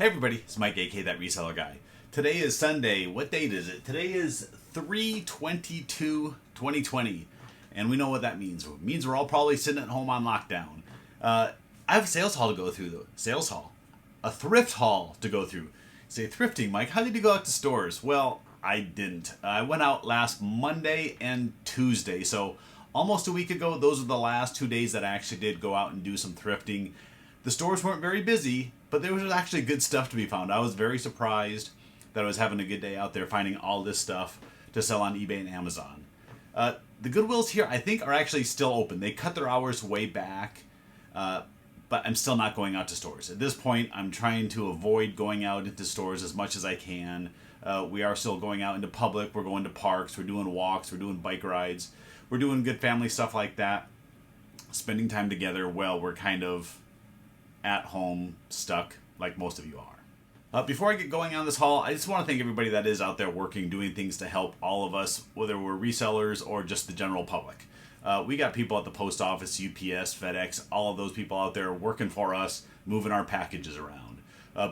Hey everybody, it's Mike, aka That Reseller Guy. Today is Sunday. What date is it? Today is 3/22/2020. And we know what that means. It means we're all probably sitting at home on lockdown. I have a sales haul to go through though. Sales haul. A thrift haul to go through. You say, thrifting, Mike, how did you go out to stores? Well, I didn't. I went out last Monday and Tuesday. So almost a week ago, those are the last 2 days that I actually did go out and do some thrifting. The stores weren't very busy, but there was actually good stuff to be found. I was very surprised that I was having a good day out there finding all this stuff to sell on eBay and Amazon. The Goodwills here, I think, are actually still open. They cut their hours way back, but I'm still not going out to stores. At this point, I'm trying to avoid going out into stores as much as I can. We are still going out into public. We're going to parks. We're doing walks. We're doing bike rides. We're doing good family stuff like that. Spending time together while we're kind of at home, stuck, like most of you are. Before I get going on this haul, I just want to thank everybody that is out there working, doing things to help all of us, whether we're resellers or just the general public. We got people at the post office, UPS, FedEx, all of those people out there working for us, moving our packages around.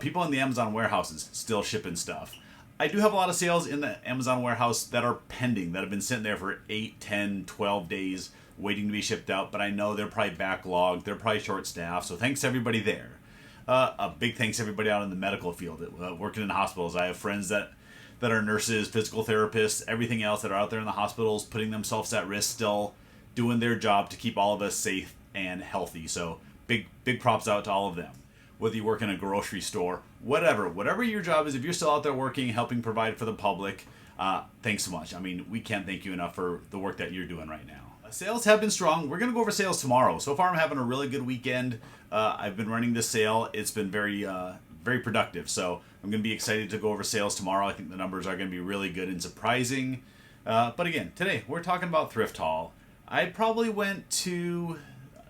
People in the Amazon warehouses still shipping stuff. I do have a lot of sales in the Amazon warehouse that are pending, that have been sitting there for 8, 10, 12 days waiting to be shipped out, but I know they're probably backlogged, they're probably short-staffed, so thanks to everybody there. A big thanks to everybody out in the medical field, working in hospitals. I have friends that are nurses, physical therapists, everything else that are out there in the hospitals, putting themselves at risk, still doing their job to keep all of us safe and healthy. So big props out to all of them. Whether you work in a grocery store, whatever your job is, if you're still out there working, helping provide for the public, thanks so much. I mean, we can't thank you enough for the work that you're doing right now. Sales have been strong. We're going to go over sales tomorrow. So far, I'm having a really good weekend. I've been running this sale. It's been very productive. So I'm going to be excited to go over sales tomorrow. I think the numbers are going to be really good and surprising. But again, today we're talking about thrift haul. I probably went to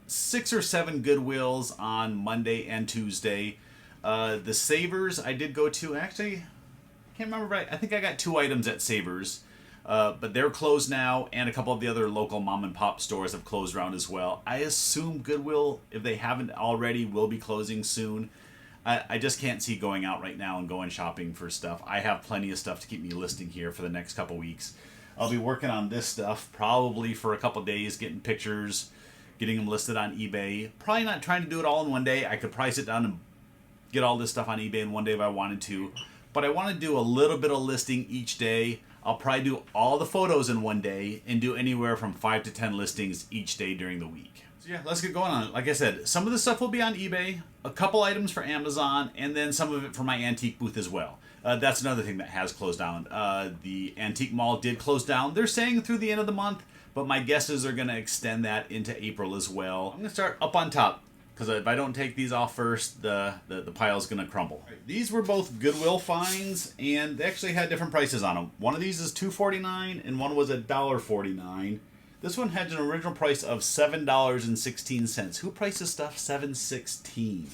6 or 7 Goodwills on Monday and Tuesday. The Savers I did go to. Actually, I can't remember right. I think I got 2 items at Savers. But they're closed now, and a couple of the other local mom and pop stores have closed around as well. I assume Goodwill, if they haven't already, will be closing soon. I just can't see going out right now and going shopping for stuff. I have plenty of stuff to keep me listing here for the next couple weeks. I'll be working on this stuff probably for a couple days, getting pictures, getting them listed on eBay. Probably not trying to do it all in one day. I could probably sit down and get all this stuff on eBay in one day if I wanted to. But I want to do a little bit of listing each day. I'll probably do all the photos in one day and do anywhere from 5 to 10 listings each day during the week. So yeah, let's get going on it. Like I said, some of the stuff will be on eBay, a couple items for Amazon, and then some of it for my antique booth as well. That's another thing that has closed down. The antique mall did close down. They're saying through the end of the month, but my guesses are going to extend that into April as well. I'm going to start up on top, because if I don't take these off first, the pile's going to crumble. Right, these were both Goodwill finds, and they actually had different prices on them. One of these is $2.49, and one was $1.49. This one had an original price of $7.16. Who prices stuff $7.16?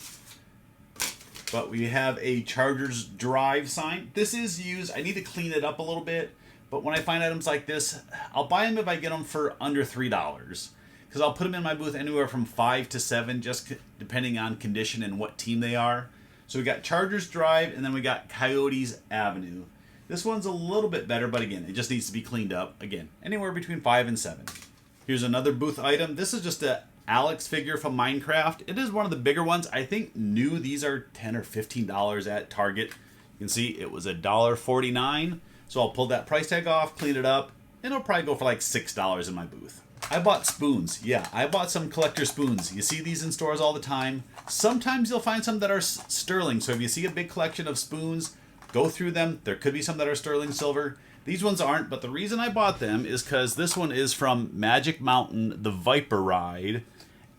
But we have a Chargers Drive sign. This is used. I need to clean it up a little bit, but when I find items like this, I'll buy them if I get them for under $3. Because I'll put them in my booth anywhere from 5 to 7, just depending on condition and what team they are. So we got Chargers Drive, and then we got Coyotes Avenue. This one's a little bit better, but again, it just needs to be cleaned up. Again, anywhere between 5 and 7. Here's another booth item. This is just a Alex figure from Minecraft. It is one of the bigger ones. I think new, these are $10 or $15 at Target. You can see it was $1.49. So I'll pull that price tag off, clean it up, and it'll probably go for like $6 in my booth. I bought spoons. Yeah, I bought some collector spoons. You see these in stores all the time. Sometimes you'll find some that are sterling. So if you see a big collection of spoons, go through them. There could be some that are sterling silver. These ones aren't, but the reason I bought them is because this one is from Magic Mountain, the Viper Ride.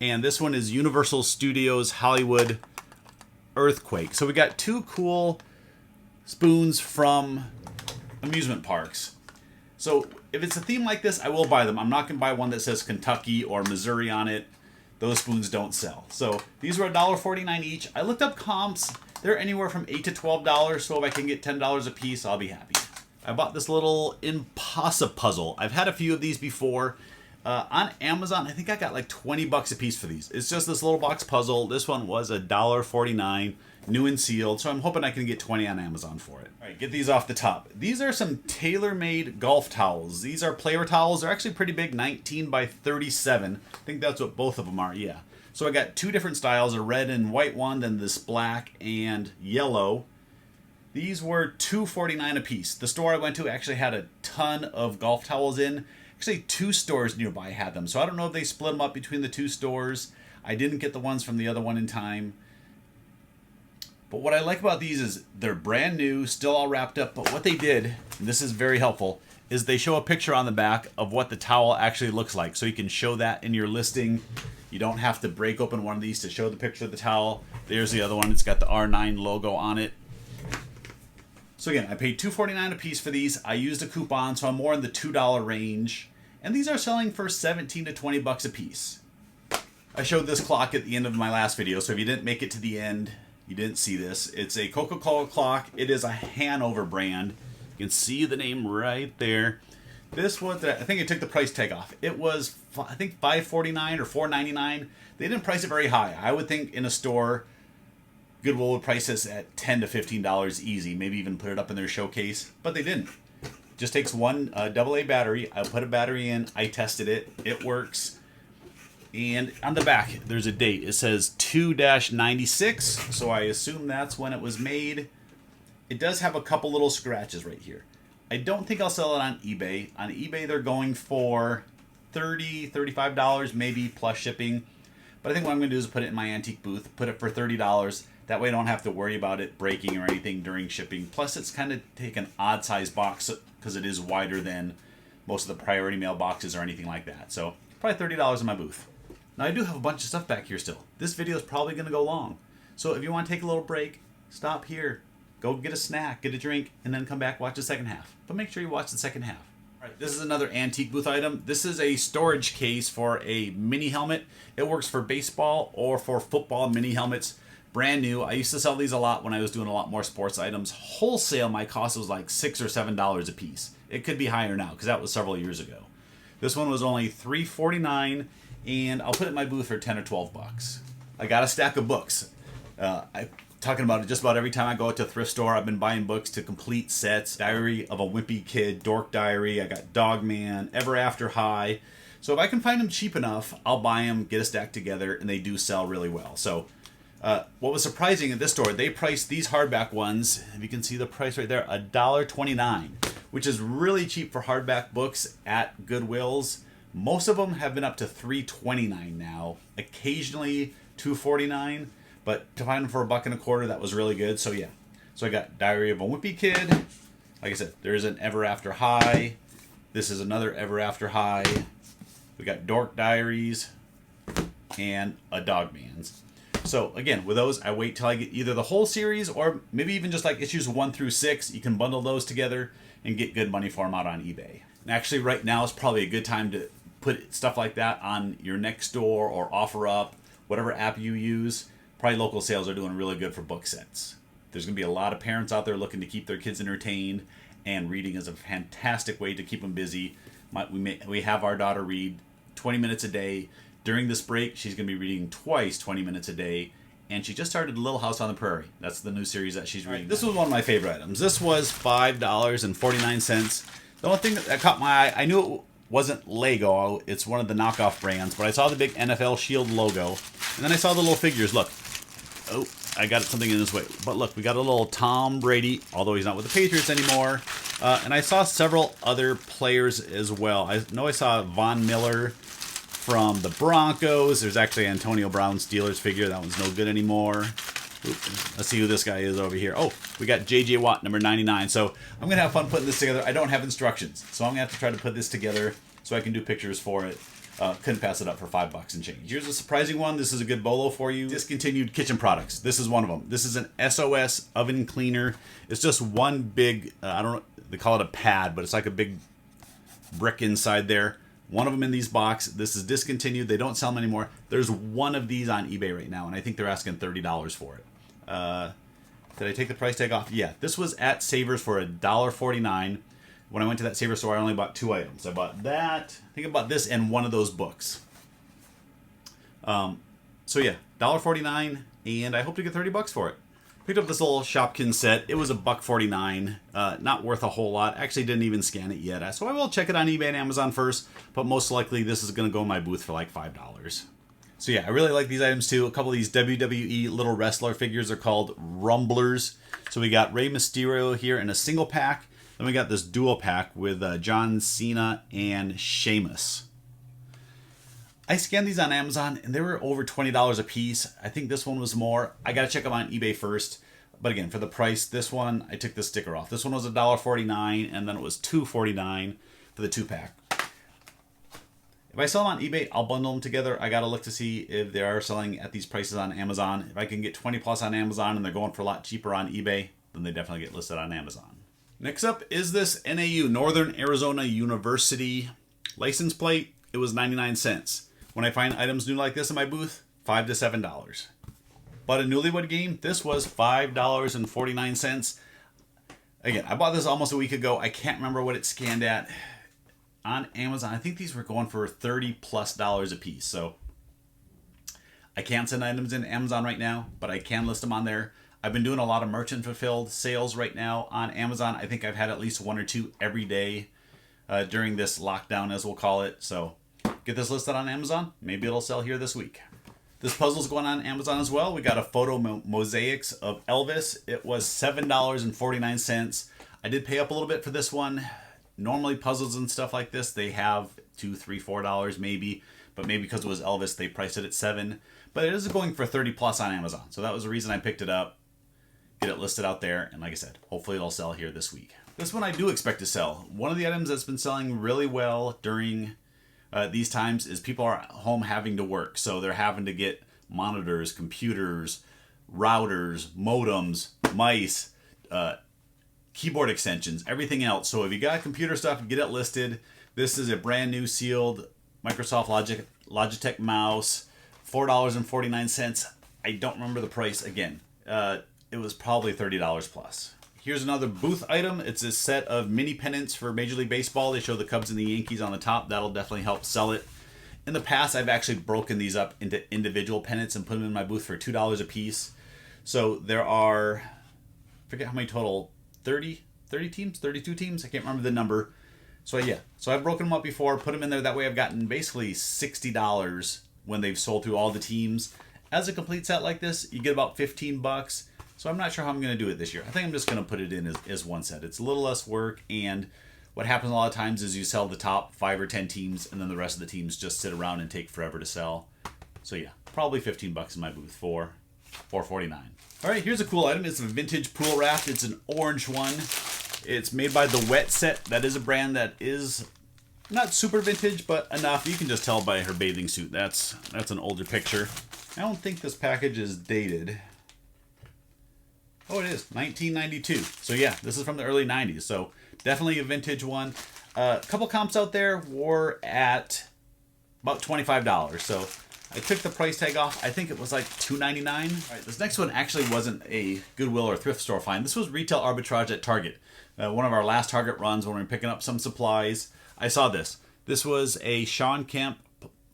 And this one is Universal Studios Hollywood Earthquake. So we got 2 cool spoons from amusement parks. So if it's a theme like this, I will buy them. I'm not going to buy one that says Kentucky or Missouri on it. Those spoons don't sell. So these were $1.49 each. I looked up comps. They're anywhere from $8 to $12. So if I can get $10 a piece, I'll be happy. I bought this little Elvis Puzzle. I've had a few of these before. On Amazon, I think I got like $20 a piece for these. It's just this little box puzzle. This one was $1.49. new and sealed, so I'm hoping I can get 20 on Amazon for it. All right, get these off the top. These are some tailor-made golf towels. These are player towels. They're actually pretty big, 19 by 37. I think that's what both of them are, yeah. So I got two different styles, a red and white one, then this black and yellow. These were $2.49 a piece. The store I went to actually had a ton of golf towels in. Actually, two stores nearby had them, so I don't know if they split them up between the two stores. I didn't get the ones from the other one in time. But what I like about these is they're brand new, still all wrapped up, but what they did, and this is very helpful, is they show a picture on the back of what the towel actually looks like. So you can show that in your listing. You don't have to break open one of these to show the picture of the towel. There's the other one. It's got the R9 logo on it. So again, I paid $2.49 a piece for these. I used a coupon, so I'm more in the $2 range. And these are selling for 17 to 20 bucks a piece. I showed this clock at the end of my last video, so if you didn't make it to the end, you didn't see this. It's a Coca-Cola clock. It is a Hanover brand. You can see the name right there. This was, I think I took the price tag off. It was, I think, $5.49 or $4.99. They didn't price it very high. I would think in a store, Goodwill would price this at $10 to $15 easy, maybe even put it up in their showcase, but they didn't. Just takes one AA battery. I put a battery in. I tested it. It works. And on the back, there's a date. It says 2-96, so I assume that's when it was made. It does have a couple little scratches right here. I don't think I'll sell it on eBay. On eBay, they're going for $30, $35, maybe, plus shipping. But I think what I'm going to do is put it in my antique booth, put it for $30. That way I don't have to worry about it breaking or anything during shipping. Plus, it's kind of take an odd-sized box because it is wider than most of the priority mail boxes or anything like that. So, probably $30 in my booth. Now, I do have a bunch of stuff back here still. This video is probably going to go long. So, if you want to take a little break, stop here. Go get a snack, get a drink, and then come back, watch the second half. But make sure you watch the second half. All right, this is another antique booth item. This is a storage case for a mini helmet. It works for baseball or for football mini helmets. Brand new. I used to sell these a lot when I was doing a lot more sports items. Wholesale, my cost was like $6 or $7 a piece. It could be higher now because that was several years ago. This one was only $3.49, and I'll put it in my booth for 10 or 12 bucks. I got a stack of books. I'm talking about it just about every time I go out to a thrift store. I've been buying books to complete sets. Diary of a Wimpy Kid, Dork Diary. I got Dog Man, Ever After High. So if I can find them cheap enough, I'll buy them, get a stack together, and they do sell really well. So what was surprising at this store, they priced these hardback ones, if you can see the price right there, $1.29, which is really cheap for hardback books at Goodwills. Most of them have been up to $3.29 now, occasionally $2.49, but to find them for $1.25, that was really good. So yeah, so I got Diary of a Wimpy Kid. Like I said, there's an Ever After High. This is another Ever After High. We got Dork Diaries and a Dog Man's. So again, with those, I wait till I get either the whole series or maybe even just like issues 1 through 6. You can bundle those together and get good money for them out on eBay. And actually right now is probably a good time to put stuff like that on your Nextdoor or OfferUp, whatever app you use. Probably local sales are doing really good for book sets. There's going to be a lot of parents out there looking to keep their kids entertained, and reading is a fantastic way to keep them busy. We have our daughter read 20 minutes a day. During this break, she's going to be reading twice 20 minutes a day, and she just started Little House on the Prairie. That's the new series that she's reading. This was one of my favorite items. This was $5.49. The only thing that caught my eye, I knew it wasn't Lego. It's one of the knockoff brands, but I saw the big NFL Shield logo, and then I saw the little figures. Look. Oh, I got something in this way. But look, we got a little Tom Brady, although he's not with the Patriots anymore. And I saw several other players as well. I know I saw Von Miller from the Broncos. There's actually Antonio Brown Steelers figure. That one's no good anymore. Oop, let's see who this guy is over here. Oh, we got J.J. Watt, number 99. So I'm going to have fun putting this together. I don't have instructions, so I'm going to have to try to put this together so I can do pictures for it. Couldn't pass it up for $5 and change. Here's a surprising one. This is a good bolo for you. Discontinued kitchen products. This is one of them. This is an SOS oven cleaner. It's just one big, I don't know, they call it a pad, but it's like a big brick inside there. One of them in these boxes. This is discontinued. They don't sell them anymore. There's one of these on eBay right now, and I think they're asking $30 for it. Did I take the price tag off? Yeah. This was at Savers for $1.49. When I went to that Savers store, I only bought 2 items. I bought that. I think I bought this and one of those books. So yeah, $1.49, and I hope to get $30 for it. Picked up this little Shopkin set. It was $1.49. Not worth a whole lot. Actually didn't even scan it yet. So I will check it on eBay and Amazon first, but most likely this is going to go in my booth for like $5. So yeah, I really like these items too. A couple of these WWE little wrestler figures are called Rumblers. So we got Rey Mysterio here in a single pack. Then we got this dual pack with John Cena and Sheamus. I scanned these on Amazon and they were over $20 a piece. I think this one was more. I got to check them on eBay first. But again, for the price, this one, I took the sticker off. This one was $1.49 and then it was $2.49 for the 2-pack. If I sell them on eBay, I'll bundle them together. I got to look to see if they are selling at these prices on Amazon. If I can get 20 plus on Amazon and they're going for a lot cheaper on eBay, then they definitely get listed on Amazon. Next up is this NAU, Northern Arizona University license plate. It was 99 cents. When I find items new like this in my booth, $5 to $7. But a Newlywed Game, this was $5.49. Again, I bought this almost a week ago. I can't remember what it scanned at on Amazon. I think these were going for $30 plus a piece. So I can't send items into Amazon right now, but I can list them on there. I've been doing a lot of merchant fulfilled sales right now on Amazon. I think I've had at least 1 or 2 every day during this lockdown, as we'll call it. So get this listed on Amazon. Maybe it'll sell here this week. This puzzle's going on Amazon as well. We got a photo mosaics of Elvis. It was $7.49. I did pay up a little bit for this one. Normally puzzles and stuff like this, they have $2, $3, $4 maybe. But maybe because it was Elvis, they priced it at $7. But it is going for 30 plus on Amazon. So that was the reason I picked it up. Get it listed out there. And like I said, hopefully it'll sell here this week. This one I do expect to sell. One of the items that's been selling really well during these times is people are home having to work. So they're having to get monitors, computers, routers, modems, mice, keyboard extensions, everything else. So if you got computer stuff, get it listed. This is a brand new sealed Microsoft Logitech Mouse, $4.49. I don't remember the price again. It was probably $30 plus. Here's another booth item. It's a set of mini pennants for Major League Baseball. They show the Cubs and the Yankees on the top. That'll definitely help sell it. In the past, I've actually broken these up into individual pennants and put them in my booth for $2 a piece. So there are, I forget how many total, 30 teams, 32 teams? I can't remember the number. So yeah, so I've broken them up before, put them in there. That way I've gotten basically $60 when they've sold through all the teams. As a complete set like this, you get about 15 bucks. So I'm not sure how I'm going to do it this year. I think I'm just going to put it in as one set. It's a little less work, and what happens a lot of times is you sell the top 5 or 10 teams, and then the rest of the teams just sit around and take forever to sell. So yeah, probably 15 bucks in my booth for $4.49. All right, here's a cool item. It's a vintage pool raft. It's an orange one. It's made by the Wet Set. That is a brand that is not super vintage, but enough. You can just tell by her bathing suit. That's an older picture. I don't think this package is dated. Oh, it is 1992. So yeah, this is from the early 90s. So definitely a vintage one. A couple comps out there were at about $25. So I took the price tag off. I think it was like $2.99. All right, this next one actually wasn't a Goodwill or thrift store find. This was retail arbitrage at Target. One of our last Target runs when we were picking up some supplies. I saw this. This was a Sean Kemp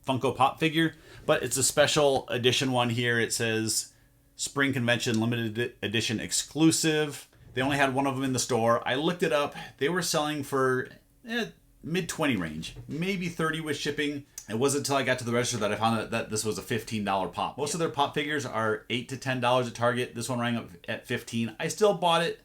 Funko Pop figure, but it's a special edition one here. It says Spring Convention Limited Edition Exclusive. They only had one of them in the store. I looked it up. They were selling for mid-20 range, maybe 30 with shipping. It wasn't until I got to the register that I found out that this was a $15 pop. Most of their pop figures are $8 to $10 at Target. This one rang up at $15. I still bought it.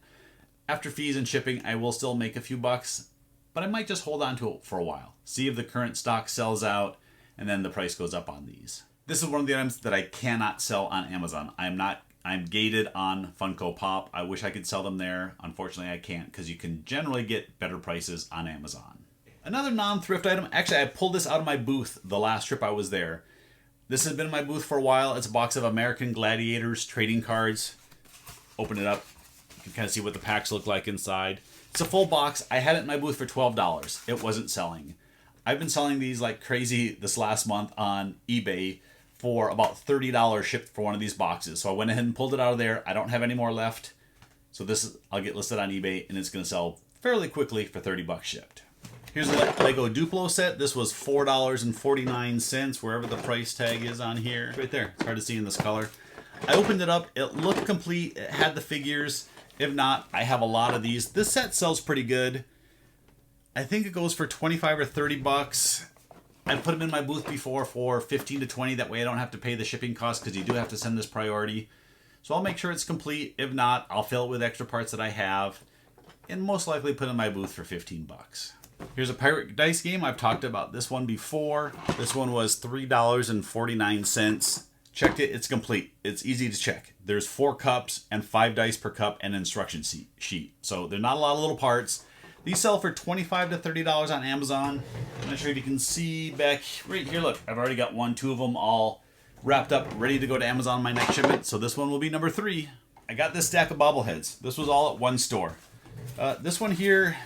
After fees and shipping, I will still make a few bucks, but I might just hold on to it for a while. See if the current stock sells out, and then the price goes up on these. This is one of the items that I cannot sell on Amazon. I'm gated on Funko Pop. I wish I could sell them there. Unfortunately, I can't because you can generally get better prices on Amazon. Another non-thrift item. Actually, I pulled this out of my booth the last trip I was there. This has been in my booth for a while. It's a box of American Gladiators trading cards. Open it up. You can kind of see what the packs look like inside. It's a full box. I had it in my booth for $12. It wasn't selling. I've been selling these like crazy this last month on eBay for about $30 shipped for one of these boxes. So I went ahead and pulled it out of there. I don't have any more left. So I'll get listed on eBay and it's going to sell fairly quickly for 30 bucks shipped. Here's a Lego DUPLO set. This was $4.49, wherever the price tag is on here. Right there. It's hard to see in this color. I opened it up. It looked complete. It had the figures. If not, I have a lot of these. This set sells pretty good. I think it goes for 25 or 30 bucks. I put them in my booth before for 15 to 20. That way I don't have to pay the shipping cost because you do have to send this priority. So I'll make sure it's complete. If not, I'll fill it with extra parts that I have and most likely put it in my booth for 15 bucks. Here's a pirate dice game. I've talked about this one before. This one was $3.49. Checked it. It's complete. It's easy to check. There's 4 cups and 5 dice per cup and an instruction sheet. So they're not a lot of little parts. These sell for $25 to $30 on Amazon. I'm not sure if you can see back right here. Look, I've already got 1, 2 of them all wrapped up, ready to go to Amazon on my next shipment. So this one will be number 3. I got this stack of bobbleheads. This was all at one store. This one here,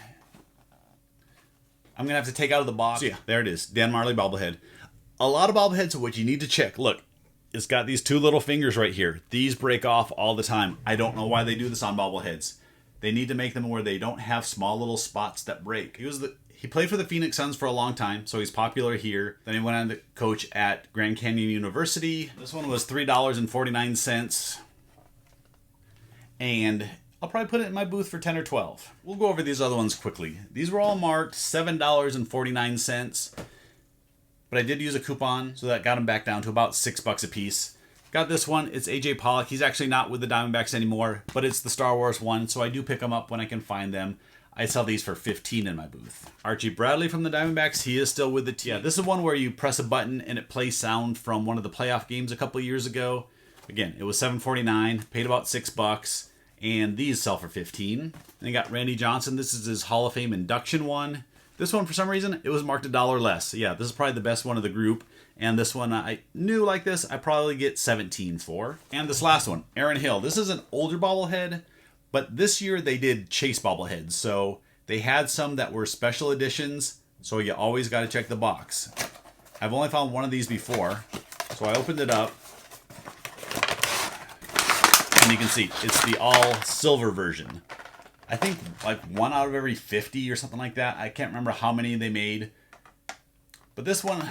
I'm going to have to take out of the box. So yeah, there it is. Dan Marley bobblehead. A lot of bobbleheads are what you need to check. Look, it's got these 2 little fingers right here. These break off all the time. I don't know why they do this on bobbleheads. They need to make them where they don't have small little spots that break. He played for the Phoenix Suns for a long time, so he's popular here. Then he went on to coach at Grand Canyon University. This one was $3.49. And I'll probably put it in my booth for 10 or 12. We'll go over these other ones quickly. These were all marked $7.49. But I did use a coupon, so that got them back down to about $6 a piece. Got this one. It's AJ Pollock. He's actually not with the Diamondbacks anymore, but it's the Star Wars one, so I do pick them up when I can find them. I sell these for $15 in my booth. Archie Bradley from the Diamondbacks. He is still with the team. Yeah, this is one where you press a button and it plays sound from one of the playoff games a couple years ago. Again, it was $7.49. Paid about $6. And these sell for $15. And you got Randy Johnson. This is his Hall of Fame induction one. This one, for some reason, it was marked $1 less. Yeah, this is probably the best one of the group. And this one, I knew like this, I probably get $17 for. And this last one, Aaron Hill. This is an older bobblehead, but this year they did chase bobbleheads. So they had some that were special editions. So you always got to check the box. I've only found one of these before. So I opened it up. And you can see, it's the all silver version. I think like 1 out of every 50 or something like that. I can't remember how many they made. But this one,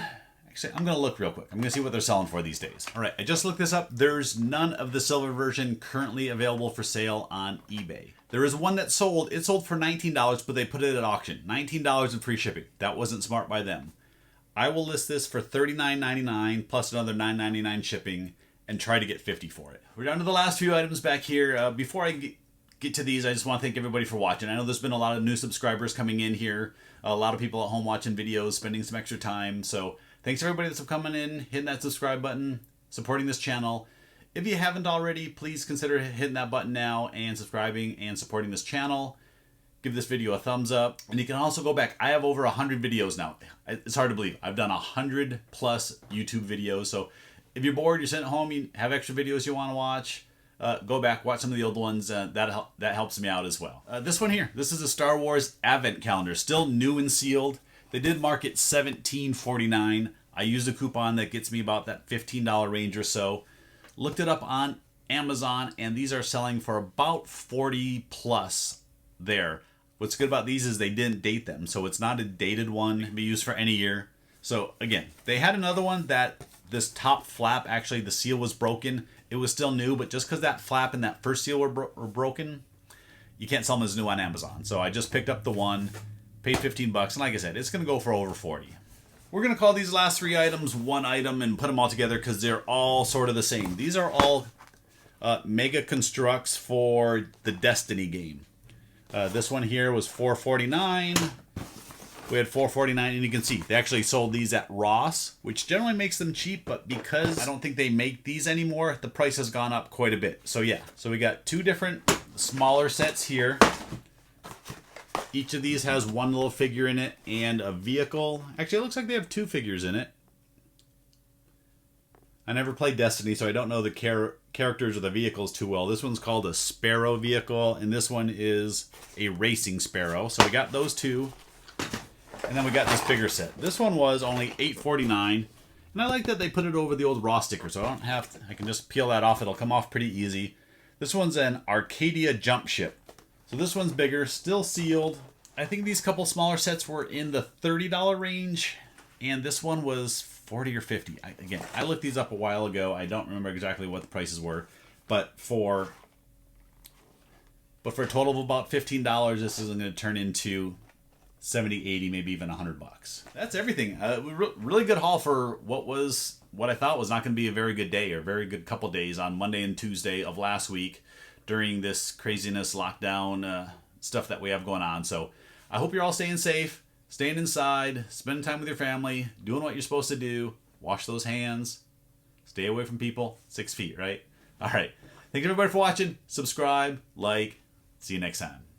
actually, I'm going to look real quick. I'm going to see what they're selling for these days. All right, I just looked this up. There's none of the silver version currently available for sale on eBay. There is one that sold. It sold for $19, but they put it at auction. $19 in free shipping. That wasn't smart by them. I will list this for $39.99 plus another $9.99 shipping and try to get $50 for it. We're down to the last few items back here. Before I get to these, I just want to thank everybody for watching. I know there's been a lot of new subscribers coming in here. A lot of people at home watching videos, spending some extra time. So thanks everybody that's coming in, hitting that subscribe button, supporting this channel. If you haven't already, please consider hitting that button now and subscribing and supporting this channel. Give this video a thumbs up. And you can also go back. I have over 100 videos now. It's hard to believe. I've done 100 plus YouTube videos. So if you're bored, you're sitting at home, you have extra videos you want to watch, go back, watch some of the old ones. That helps me out as well. This one here, this is a Star Wars Advent Calendar, still new and sealed. They did mark it $17.49. I used a coupon that gets me about that $15 range or so. Looked it up on Amazon, and these are selling for about 40 plus there. What's good about these is they didn't date them, so it's not a dated one. It can be used for any year. So again, they had another one that this top flap, actually the seal was broken. It was still new, but just because that flap and that first seal were broken, you can't sell them as new on Amazon. So I just picked up the one, paid 15 bucks, and like I said, it's going to go for over 40. We're going to call these last 3 items one item and put them all together because they're all sort of the same. These are all mega constructs for the Destiny game. This one here was $4.49. We had $4.49, and you can see they actually sold these at Ross, which generally makes them cheap, but because I don't think they make these anymore, the price has gone up quite a bit. So yeah, so we got 2 different smaller sets here. Each of these has one little figure in it and a vehicle. Actually, it looks like they have 2 figures in it. I never played Destiny, so I don't know the characters or the vehicles too well. This one's called a Sparrow vehicle, and this one is a racing Sparrow. So we got those 2. And then we got this bigger set. This one was only $8.49. And I like that they put it over the old Raw sticker, so I don't have to, I can just peel that off. It'll come off pretty easy. This one's an Arcadia jump ship. So this one's bigger, still sealed. I think these couple smaller sets were in the $30 range. And this one was 40 or 50. I looked these up a while ago. I don't remember exactly what the prices were, but for a total of about $15, this is going to turn into 70, 80, maybe even $100. That's everything. Really good haul for what I thought was not going to be a very good day or a very good couple days on Monday and Tuesday of last week during this craziness lockdown stuff that we have going on. So I hope you're all staying safe, staying inside, spending time with your family, doing what you're supposed to do. Wash those hands. Stay away from people. 6 feet, right? All right. Thank you everybody for watching. Subscribe, like. See you next time.